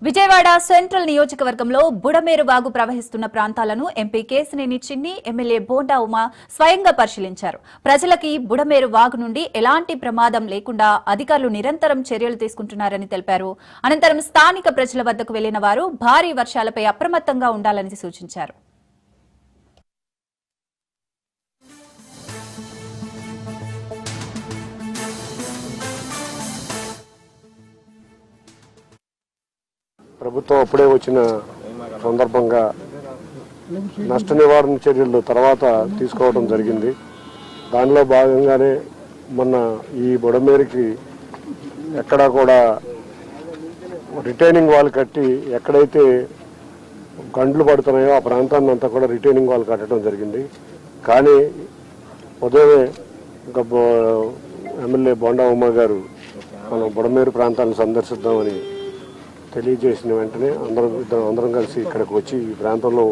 Vijayawada central నియోజకవర్గంలో బుడమేరు వాగు ప్రవహిస్తున్న ప్రాంతాలను ఎంపీ కేశినేని చిన్ని, ఎమ్మెల్యే బోండా ఉమా స్వయంగా పరిశీలించారు. ప్రజలకి బుడమేరు వాగు నుండి ఎలాంటి ప్రమాదం లేకుండా అధికారులు నిరంతరం చర్యలు తీసుకుంటున్నారని తెలిపారు. అనంతరం స్థానిక ప్రజల వద్దకు వెళ్లిన వారు భారీ వర్షాలపై అప్రమత్తంగా ఉండాలని సూచించారు. ప్రభుత్వం అప్పుడే వచ్చిన సందర్భంగా నష్ట నివారణ చర్యలు తర్వాత తీసుకోవడం జరిగింది. దానిలో భాగంగానే మొన్న ఈ బుడమేరుకి ఎక్కడా కూడా రిటైనింగ్ వాల్ కట్టి ఎక్కడైతే గండ్లు పడుతున్నాయో ఆ ప్రాంతాన్ని అంతా కూడా రిటైనింగ్ వాల్ కట్టడం జరిగింది. కానీ ఉదయమే ఎమ్మెల్యే బోండా ఉమా గారు మనం బుడమేరు ప్రాంతాలను సందర్శిద్దామని తెలియజేసిన వెంటనే అందరం కలిసి ఇక్కడికి వచ్చి ఈ ప్రాంతంలో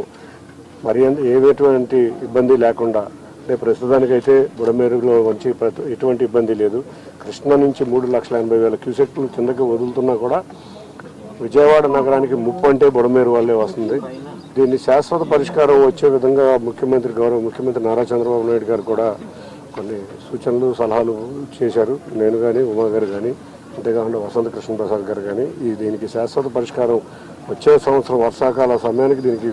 మరి ఏటువంటి ఇబ్బంది లేకుండా అంటే ప్రస్తుతానికైతే బుడమేరులో వచ్చి ఎటువంటి ఇబ్బంది లేదు. కృష్ణా నుంచి 3,80,000 క్యూసెక్లు కిందకి వదులుతున్నా కూడా విజయవాడ నగరానికి ముప్పు అంటే బుడమేరు వల్లే వస్తుంది. దీన్ని శాశ్వత పరిష్కారం వచ్చే విధంగా గౌరవ ముఖ్యమంత్రి నారా చంద్రబాబు నాయుడు గారు కూడా కొన్ని సూచనలు సలహాలు చేశారు. నేను కానీ ఉమా గారు కానీ అంతేకాకుండా వసంత కృష్ణ ప్రసాద్ గారు కానీ దీనికి శాశ్వత పరిష్కారం వచ్చే సంవత్సరం వర్షాకాల సమయానికి దీనికి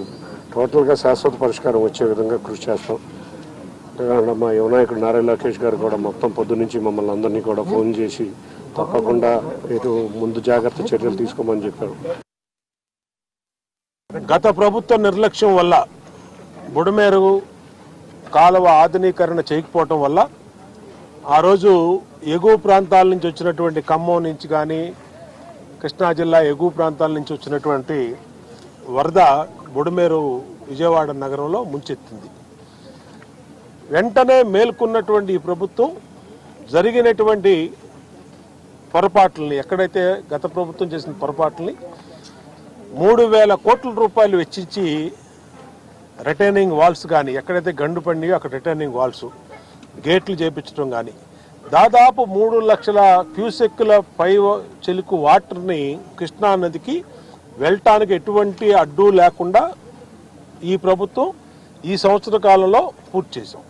టోటల్గా శాశ్వత పరిష్కారం వచ్చే విధంగా కృషి చేస్తాం. అంతేకాకుండా మా యువనాయకుడు నారా లోకేష్ గారు కూడా మొత్తం పొద్దు నుంచి మమ్మల్ని అందరినీ కూడా ఫోన్ చేసి తప్పకుండా ముందు జాగ్రత్త చర్యలు తీసుకోమని చెప్పారు. గత ప్రభుత్వ నిర్లక్ష్యం వల్ల బుడమేరు కాలువ ఆధునీకరణ చేయకపోవటం వల్ల ఆ రోజు ఎగువ ప్రాంతాల నుంచి వచ్చినటువంటి ఖమ్మం నుంచి కానీ కృష్ణా జిల్లా ఎగువ ప్రాంతాల నుంచి వచ్చినటువంటి వరద బుడమేరు విజయవాడ నగరంలో ముంచెత్తింది. వెంటనే మేల్కొన్నటువంటి ఈ ప్రభుత్వం జరిగినటువంటి పొరపాట్లని ఎక్కడైతే గత ప్రభుత్వం చేసిన పొరపాట్లని 3,000 కోట్ల రూపాయలు వెచ్చించి రిటైనింగ్ వాల్స్ కానీ ఎక్కడైతే గండు పండియో అక్కడ రిటైనింగ్ వాల్స్ గేట్లు చేపించడం కానీ దాదాపు 3 లక్షల క్యూసెక్కుల పై చెలుకు వాటర్ని కృష్ణా నదికి వెళ్ళటానికి ఎటువంటి అడ్డు లేకుండా ఈ ప్రభుత్వం ఈ సంవత్సర కాలంలో పూర్తి చేశాం.